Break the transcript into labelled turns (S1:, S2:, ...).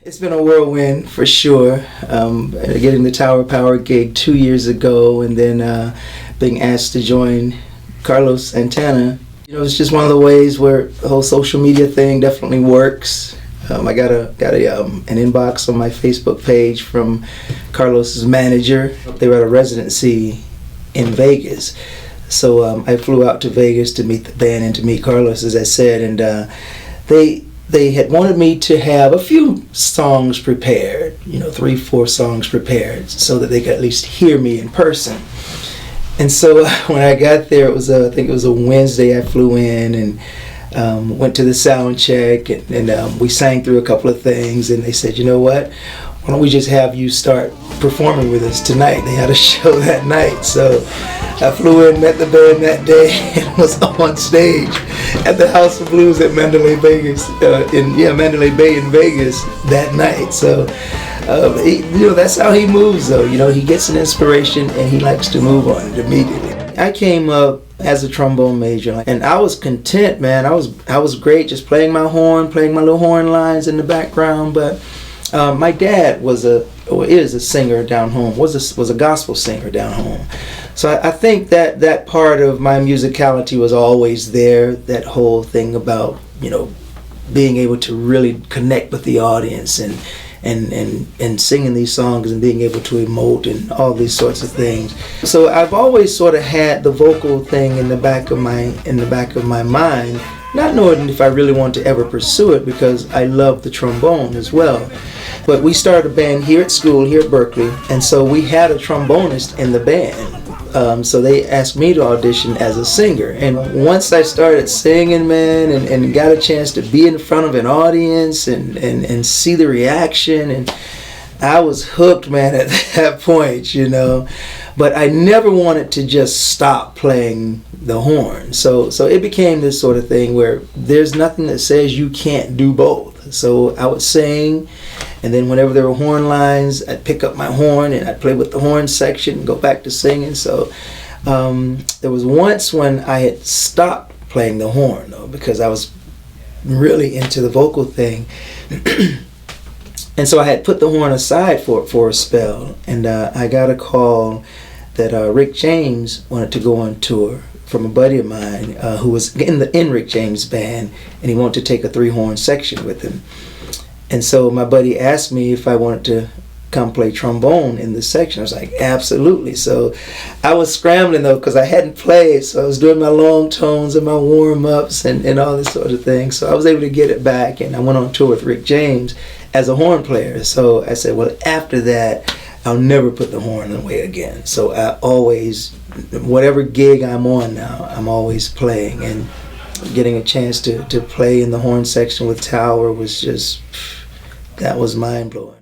S1: It's been a whirlwind for sure. Getting the Tower Power gig 2 years ago, and then being asked to join Carlos Santana. It's just one of the ways where the whole social media thing definitely works. I got an inbox on my Facebook page from Carlos's manager. They were at a residency in Vegas, so I flew out to Vegas to meet the band and to meet Carlos, as I said, and they had wanted me to have a few songs prepared, 3-4 songs prepared, so that they could at least hear me in person. And so when I got there, I think it was a Wednesday. I flew in and went to the sound check, and we sang through a couple of things, and they said, you know what, why don't we just have you start performing with us tonight? They had a show that night, so I flew in, met the band that day, and was on stage at the House of Blues at Mandalay Vegas, Mandalay Bay in Vegas that night. So that's how he moves, though. He gets an inspiration and he likes to move on it immediately. I came up as a trombone major, and I was content, man. I was great just playing my little horn lines in the background. But my dad is a singer down home. Was a gospel singer down home. So I think that part of my musicality was always there. That whole thing about being able to really connect with the audience and singing these songs and being able to emote and all these sorts of things. So I've always sort of had the vocal thing in the back of my mind, not knowing if I really want to ever pursue it, because I love the trombone as well. But we started a band here at school, here at Berkeley, and so we had a trombonist in the band. So they asked me to audition as a singer. And once I started singing, man, and got a chance to be in front of an audience and see the reaction, and I was hooked, man, at that point, But I never wanted to just stop playing the horn. So it became this sort of thing where there's nothing that says you can't do both. So I would sing, and then whenever there were horn lines, I'd pick up my horn and I'd play with the horn section and go back to singing. So there was once when I had stopped playing the horn, though, because I was really into the vocal thing. And so I had put the horn aside for a spell, and I got a call that Rick James wanted to go on tour from a buddy of mine who was in Rick James' band, and he wanted to take a 3-horn section with him. And so my buddy asked me if I wanted to come play trombone in this section. I was like, absolutely. So I was scrambling, though, because I hadn't played, so I was doing my long tones and my warm-ups and all this sort of thing. So I was able to get it back, and I went on tour with Rick James as a horn player. So I said, well, after that, I'll never put the horn away again. So I always, whatever gig I'm on now, I'm always playing. And getting a chance to play in the horn section with Tower was just, that was mind-blowing.